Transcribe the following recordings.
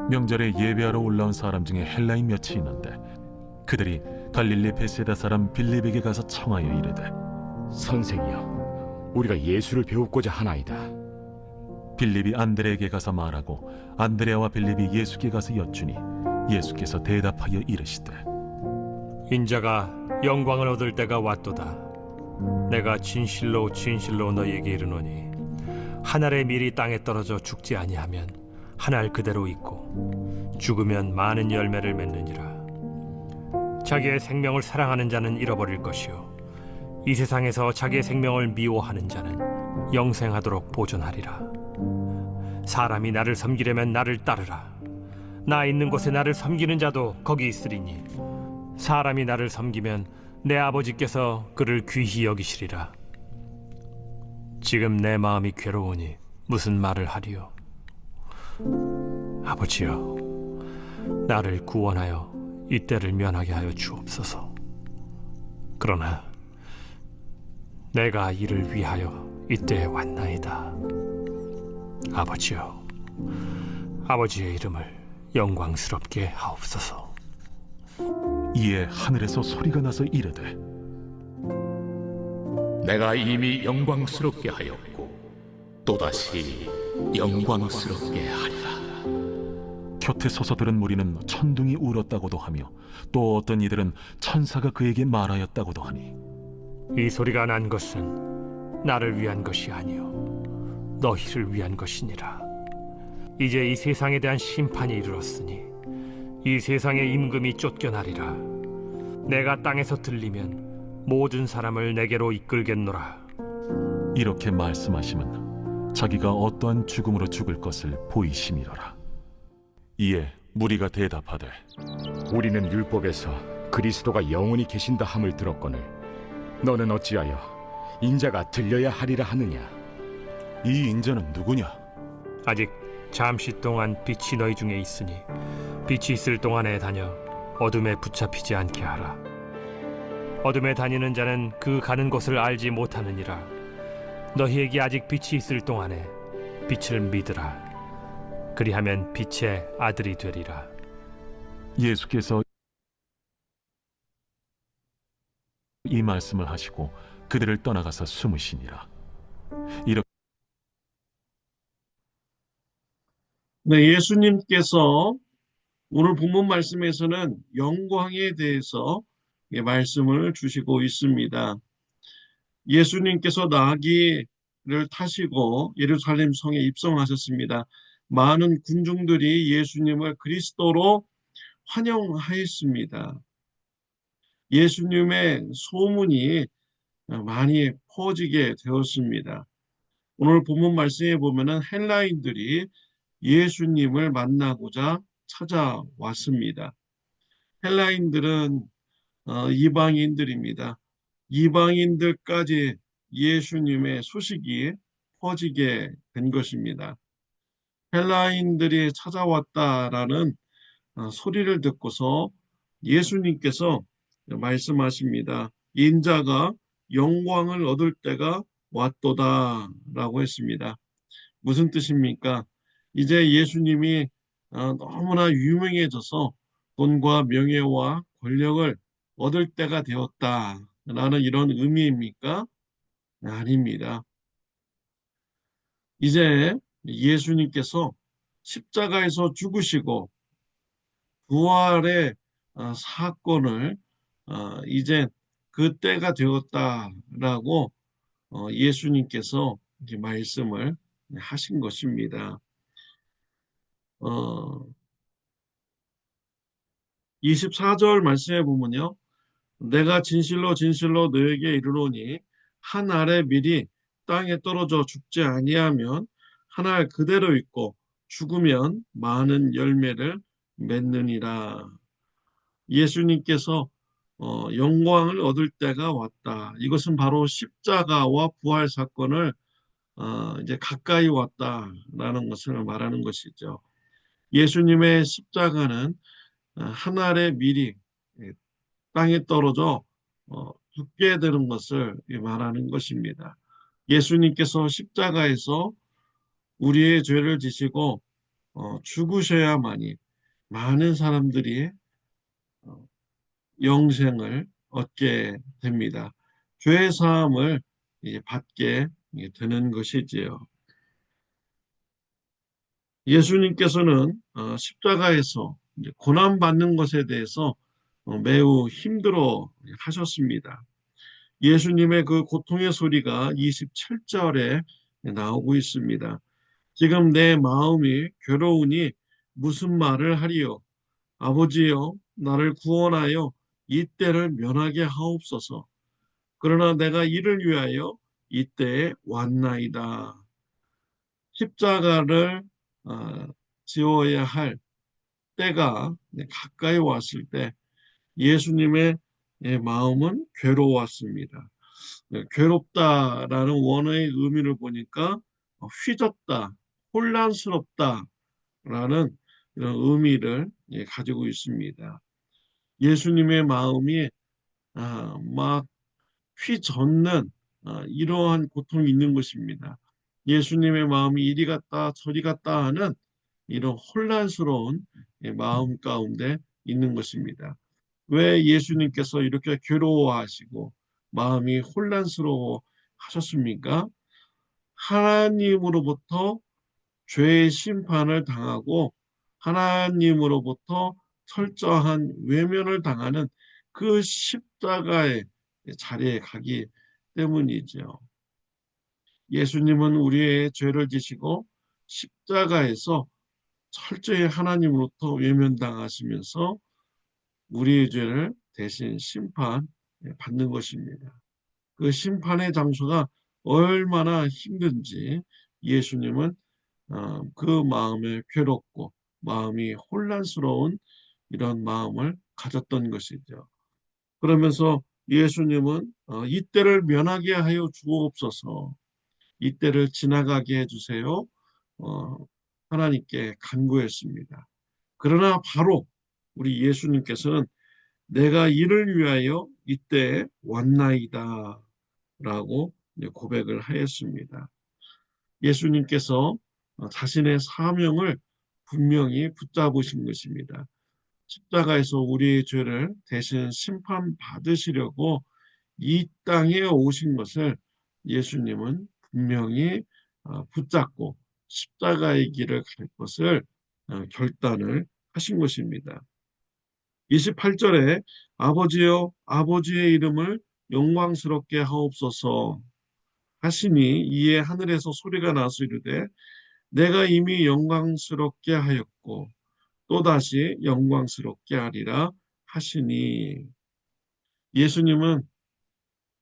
명절에 예배하러 올라온 사람 중에 헬라인 몇이 있는데 그들이 갈릴리 베세다 사람 빌립에게 가서 청하여 이르되, 선생이여, 우리가 예수를 배우고자 하나이다. 빌립이 안드레에게 가서 말하고 안드레와 빌립이 예수께 가서 여쭈니 예수께서 대답하여 이르시되, 인자가 영광을 얻을 때가 왔도다. 내가 진실로 진실로 너희에게 이르노니 한 알의 밀이 땅에 떨어져 죽지 아니하면 한 알 그대로 있고 죽으면 많은 열매를 맺느니라. 자기의 생명을 사랑하는 자는 잃어버릴 것이요 이 세상에서 자기의 생명을 미워하는 자는 영생하도록 보존하리라. 사람이 나를 섬기려면 나를 따르라. 나 있는 곳에 나를 섬기는 자도 거기 있으리니 사람이 나를 섬기면 내 아버지께서 그를 귀히 여기시리라. 지금 내 마음이 괴로우니 무슨 말을 하리요? 아버지여, 나를 구원하여 이 때를 면하게 하여 주옵소서. 그러나 내가 이를 위하여 이때에 왔나이다. 아버지여, 아버지의 이름을 영광스럽게 하옵소서. 이에 하늘에서 소리가 나서 이르되, 내가 이미 영광스럽게 하였고 또다시 영광스럽게 하리라. 곁에 서서 들은 무리는 천둥이 울었다고도 하며 또 어떤 이들은 천사가 그에게 말하였다고도 하니, 이 소리가 난 것은 나를 위한 것이 아니요 너희를 위한 것이니라. 이제 이 세상에 대한 심판이 이르렀으니 이 세상의 임금이 쫓겨나리라. 내가 땅에서 들리면 모든 사람을 내게로 이끌겠노라. 이렇게 말씀하심은 자기가 어떠한 죽음으로 죽을 것을 보이심이로라. 이에 무리가 대답하되, 우리는 율법에서 그리스도가 영원히 계신다 함을 들었거늘 너는 어찌하여 인자가 들려야 하리라 하느냐? 이 인자는 누구냐? 아직 잠시 동안 빛이 너희 중에 있으니 빛이 있을 동안에 다녀 어둠에 붙잡히지 않게 하라. 어둠에 다니는 자는 그 가는 곳을 알지 못하느니라. 너희에게 아직 빛이 있을 동안에 빛을 믿으라. 그리하면 빛의 아들이 되리라. 예수께서 이 말씀을 하시고 그들을 떠나가서 숨으시니라. 이렇게 네, 예수님께서 오늘 본문 말씀에서는 영광에 대해서 말씀을 주시고 있습니다. 예수님께서 나귀를 타시고 예루살렘 성에 입성하셨습니다. 많은 군중들이 예수님을 그리스도로 환영하였습니다. 예수님의 소문이 많이 퍼지게 되었습니다. 오늘 본문 말씀에 보면은 헬라인들이 예수님을 만나고자 찾아왔습니다. 헬라인들은 이방인들입니다. 이방인들까지 예수님의 소식이 퍼지게 된 것입니다. 헬라인들이 찾아왔다라는 소리를 듣고서 예수님께서 말씀하십니다. 인자가 영광을 얻을 때가 왔도다 라고 했습니다. 무슨 뜻입니까? 이제 예수님이 너무나 유명해져서 돈과 명예와 권력을 얻을 때가 되었다라는 이런 의미입니까? 아닙니다. 이제 예수님께서 십자가에서 죽으시고 부활의 사건을 이제 그 때가 되었다라고 예수님께서 이제 말씀을 하신 것입니다. 24절 말씀해 보면요. 내가 진실로 진실로 너에게 이르노니 한 알의 밀이 땅에 떨어져 죽지 아니하면 한 알 그대로 있고 죽으면 많은 열매를 맺느니라. 예수님께서 영광을 얻을 때가 왔다. 이것은 바로 십자가와 부활 사건을 이제 가까이 왔다라는 것을 말하는 것이죠. 예수님의 십자가는 한 알의 밀이 땅에 떨어져 죽게 되는 것을 말하는 것입니다. 예수님께서 십자가에서 우리의 죄를 지시고 죽으셔야만이 많은 사람들이 어, 영생을 얻게 됩니다. 죄 사함을 이제 받게 되는 것이지요. 예수님께서는 십자가에서 이제 고난받는 것에 대해서 매우 힘들어 하셨습니다. 예수님의 그 고통의 소리가 27절에 나오고 있습니다. 지금 내 마음이 괴로우니 무슨 말을 하리요? 아버지여, 나를 구원하여 이 때를 면하게 하옵소서. 그러나 내가 이를 위하여 이때에 왔나이다. 십자가를 어, 지어야 할 때가 가까이 왔을 때 예수님의 마음은 괴로웠습니다. 괴롭다라는 원어의 의미를 보니까 휘젓다, 혼란스럽다라는 이런 의미를 가지고 있습니다. 예수님의 마음이 막 휘젓는 이러한 고통이 있는 것입니다. 예수님의 마음이 이리 갔다 저리 갔다 하는 이런 혼란스러운 마음 가운데 있는 것입니다. 왜 예수님께서 이렇게 괴로워하시고 마음이 혼란스러워 하셨습니까? 하나님으로부터 죄의 심판을 당하고 하나님으로부터 철저한 외면을 당하는 그 십자가의 자리에 가기 때문이죠. 예수님은 우리의 죄를 지시고 십자가에서 철저히 하나님으로부터 외면당하시면서 우리의 죄를 대신 심판받는 것입니다. 그 심판의 장소가 얼마나 힘든지 예수님은 그 마음에 괴롭고 마음이 혼란스러운 이런 마음을 가졌던 것이죠. 그러면서 예수님은 이때를 면하게 하여 주옵소서, 이때를 지나가게 해주세요. 어, 하나님께 간구했습니다. 그러나 바로 우리 예수님께서는 내가 이를 위하여 이때에 왔나이다 라고 고백을 하였습니다. 예수님께서 자신의 사명을 분명히 붙잡으신 것입니다. 십자가에서 우리의 죄를 대신 심판받으시려고 이 땅에 오신 것을 예수님은 분명히 붙잡고 십자가의 길을 갈 것을 결단을 하신 것입니다. 28절에 아버지여 아버지의 이름을 영광스럽게 하옵소서 하시니 이에 하늘에서 소리가 나서 이르되 내가 이미 영광스럽게 하였고 또다시 영광스럽게 하리라 하시니 예수님은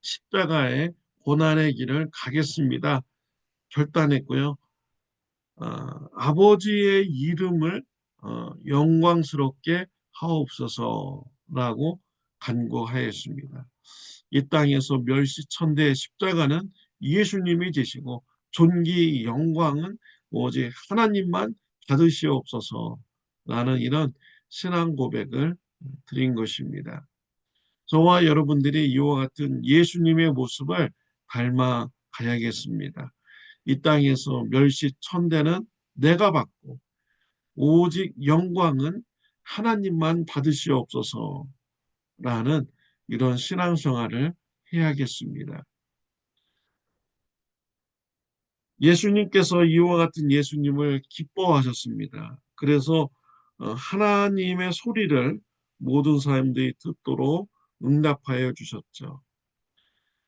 십자가의 고난의 길을 가겠습니다. 결단했고요. 아버지의 이름을 영광스럽게 하옵소서라고 간구하였습니다. 이 땅에서 멸시천대의 십자가는 예수님이 지시고 존귀 영광은 오직 하나님만 받으시옵소서라는 이런 신앙 고백을 드린 것입니다. 저와 여러분들이 이와 같은 예수님의 모습을 닮아 가야겠습니다. 이 땅에서 멸시천대는 내가 받고 오직 영광은 하나님만 받으시옵소서라는 이런 신앙생활을 해야겠습니다. 예수님께서 이와 같은 예수님을 기뻐하셨습니다. 그래서 하나님의 소리를 모든 사람들이 듣도록 응답하여 주셨죠.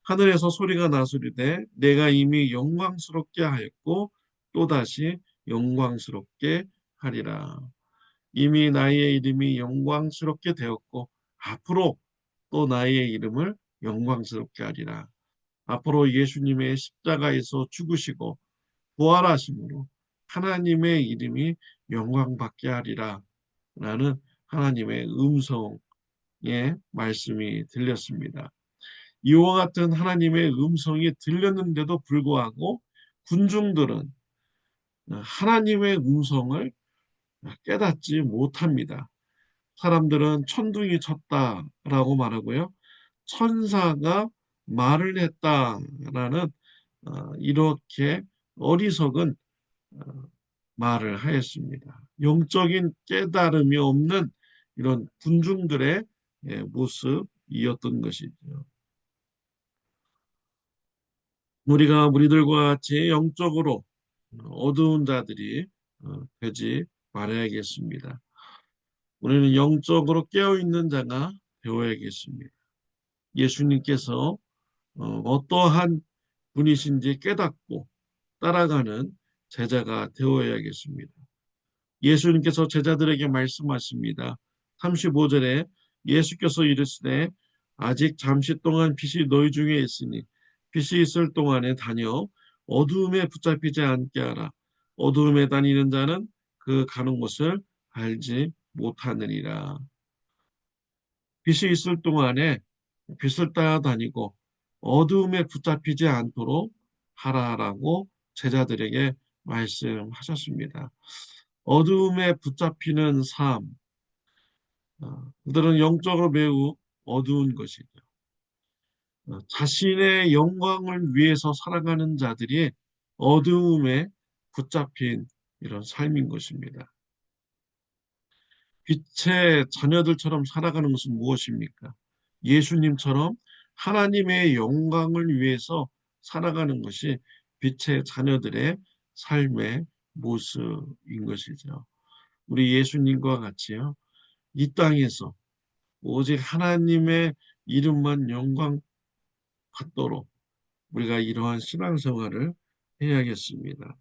하늘에서 소리가 나소리되 내가 이미 영광스럽게 하였고 또다시 영광스럽게 하리라. 이미 나의 이름이 영광스럽게 되었고 앞으로 또 나의 이름을 영광스럽게 하리라. 앞으로 예수님의 십자가에서 죽으시고 부활하심으로 하나님의 이름이 영광받게 하리라 라는 하나님의 음성의 말씀이 들렸습니다. 이와 같은 하나님의 음성이 들렸는데도 불구하고 군중들은 하나님의 음성을 깨닫지 못합니다. 사람들은 천둥이 쳤다라고 말하고요. 천사가 말을 했다라는 이렇게 어리석은 말을 하였습니다. 영적인 깨달음이 없는 이런 군중들의 모습이었던 것이죠. 우리가 무리들과 같이 영적으로 어두운 자들이 되지 말아야겠습니다. 우리는 영적으로 깨어있는 자가 되어야겠습니다. 예수님께서 어떠한 분이신지 깨닫고 따라가는 제자가 되어야겠습니다. 예수님께서 제자들에게 말씀하십니다. 35절에 예수께서 이르시되 아직 잠시 동안 빛이 너희 중에 있으니 빛이 있을 동안에 다녀 어두움에 붙잡히지 않게 하라. 어두움에 다니는 자는 그 가는 곳을 알지 못하느니라. 빛이 있을 동안에 빛을 따라다니고 어두움에 붙잡히지 않도록 하라라고 제자들에게 말씀하셨습니다. 어두움에 붙잡히는 삶, 그들은 영적으로 매우 어두운 것이죠. 자신의 영광을 위해서 살아가는 자들이 어두움에 붙잡힌 이런 삶인 것입니다. 빛의 자녀들처럼 살아가는 것은 무엇입니까? 예수님처럼 하나님의 영광을 위해서 살아가는 것이 빛의 자녀들의 삶의 모습인 것이죠. 우리 예수님과 같이요. 이 땅에서 오직 하나님의 이름만 영광 받도록 우리가 이러한 신앙생활을 해야겠습니다.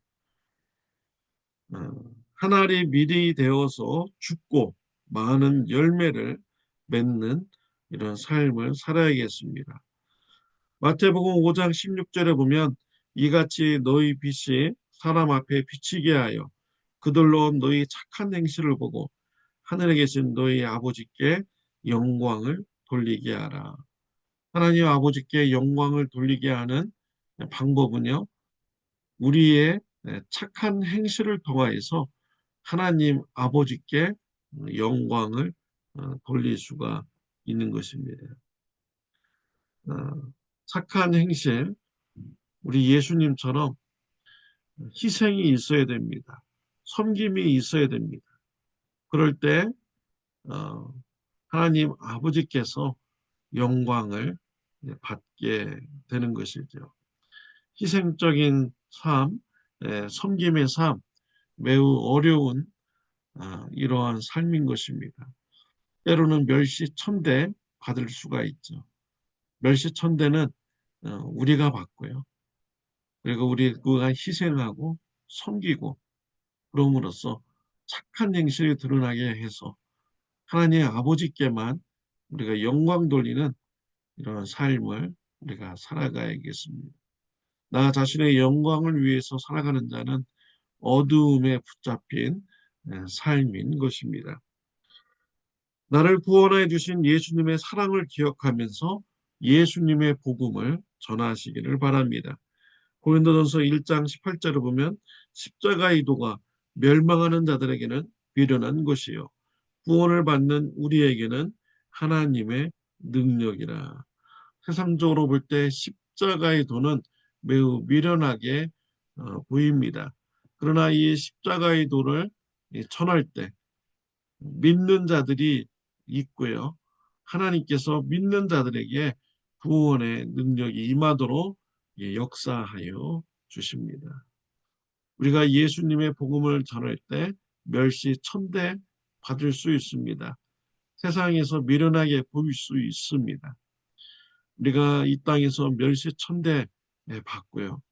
한 알이 밀이 되어서 죽고 많은 열매를 맺는 이런 삶을 살아야겠습니다. 마태복음 5장 16절에 보면 이같이 너희 빛이 사람 앞에 비치게 하여 그들로 너희 착한 행실을 보고 하늘에 계신 너희 아버지께 영광을 돌리게 하라. 하나님 아버지께 영광을 돌리게 하는 방법은요, 우리의 착한 행실을 통하여서 하나님 아버지께 영광을 돌릴 수가 있는 것입니다. 착한 행실, 우리 예수님처럼 희생이 있어야 됩니다. 섬김이 있어야 됩니다. 그럴 때 하나님 아버지께서 영광을 받게 되는 것이죠. 희생적인 삶, 섬김의 삶, 매우 어려운 이러한 삶인 것입니다. 때로는 멸시천대 받을 수가 있죠. 멸시천대는 우리가 받고요. 그리고 우리가 희생하고 섬기고 그럼으로써 착한 행실이 드러나게 해서 하나님 아버지께만 우리가 영광 돌리는 이런 삶을 우리가 살아가야겠습니다. 나 자신의 영광을 위해서 살아가는 자는 어두움에 붙잡힌 삶인 것입니다. 나를 구원해 주신 예수님의 사랑을 기억하면서 예수님의 복음을 전하시기를 바랍니다. 고린도전서 1장 18절을 보면 십자가의 도가 멸망하는 자들에게는 미련한 것이요 구원을 받는 우리에게는 하나님의 능력이라. 세상적으로 볼 때 십자가의 도는 매우 미련하게 보입니다. 그러나 이 십자가의 도를 전할 때 믿는 자들이 있고요. 하나님께서 믿는 자들에게 구원의 능력이 임하도록 역사하여 주십니다. 우리가 예수님의 복음을 전할 때 멸시천대 받을 수 있습니다. 세상에서 미련하게 보일 수 있습니다. 우리가 이 땅에서 멸시천대 받고요.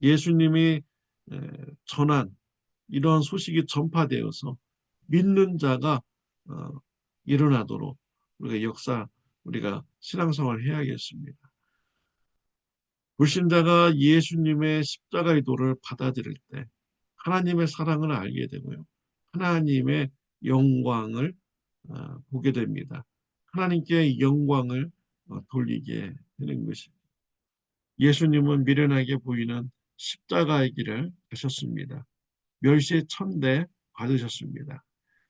예수님이 전한 이러한 소식이 전파되어서 믿는 자가 일어나도록 우리가 신앙생활을 해야겠습니다. 불신자가 예수님의 십자가의 도를 받아들일 때 하나님의 사랑을 알게 되고요. 하나님의 영광을 보게 됩니다. 하나님께 영광을 돌리게 되는 것입니다. 예수님은 미련하게 보이는 십자가의 길을 가셨습니다. 멸시천대 받으셨습니다.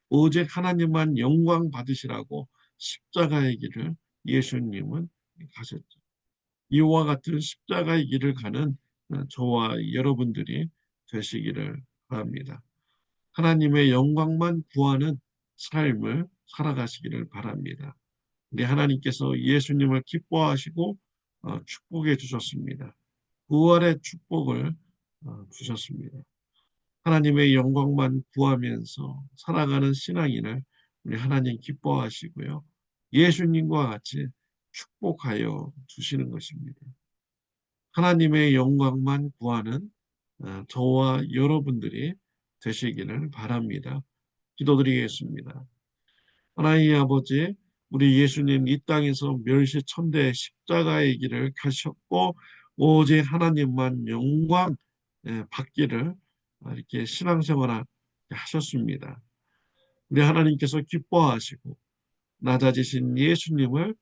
오직 하나님만 영광 받으시라고 십자가의 길을 예수님은 가셨죠. 이와 같은 십자가의 길을 가는 저와 여러분들이 되시기를 바랍니다. 하나님의 영광만 구하는 삶을 살아가시기를 바랍니다. 우리 하나님께서 예수님을 기뻐하시고 축복해 주셨습니다. 부활의 축복을 주셨습니다. 하나님의 영광만 구하면서 살아가는 신앙인을 우리 하나님 기뻐하시고요. 예수님과 같이 축복하여 주시는 것입니다. 하나님의 영광만 구하는 저와 여러분들이 되시기를 바랍니다. 기도드리겠습니다. 하나님 아버지, 우리 예수님 이 땅에서 멸시천대의 십자가의 길을 가셨고 오직 하나님만 영광 받기를 이렇게 신앙생활 하셨습니다. 우리 하나님께서 기뻐하시고 낮아지신 예수님을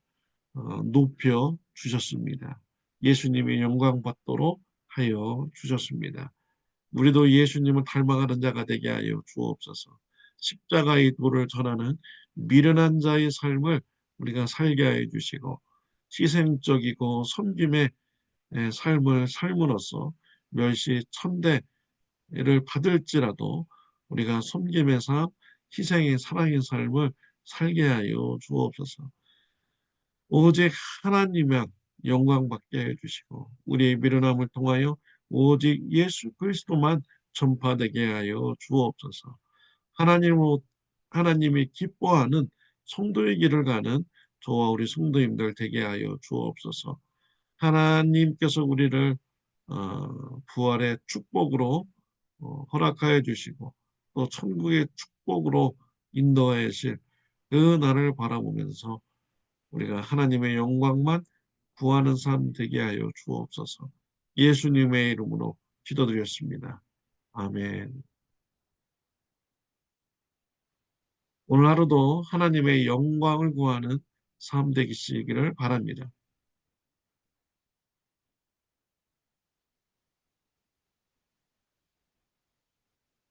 높여 주셨습니다. 예수님의 영광 받도록 하여 주셨습니다. 우리도 예수님을 닮아가는 자가 되게 하여 주옵소서. 십자가의 도를 전하는 미련한 자의 삶을 우리가 살게 하여 주시고 희생적이고 섬김의 삶을 삶으로써 멸시 천대를 받을지라도 우리가 섬김의 삶, 희생의 사랑의 삶을 살게 하여 주옵소서. 오직 하나님만 영광 받게 해주시고 우리의 미련함을 통하여 오직 예수 그리스도만 전파되게 하여 주옵소서. 하나님이 기뻐하는 성도의 길을 가는 저와 우리 성도님들 되게 하여 주옵소서. 하나님께서 우리를 부활의 축복으로 허락하여 주시고 또 천국의 축복으로 인도하여 주실 그 날을 바라보면서 우리가 하나님의 영광만 구하는 삶 되게 하여 주옵소서. 예수님의 이름으로 기도드렸습니다. 아멘. 오늘 하루도 하나님의 영광을 구하는 삶 되시기를 바랍니다.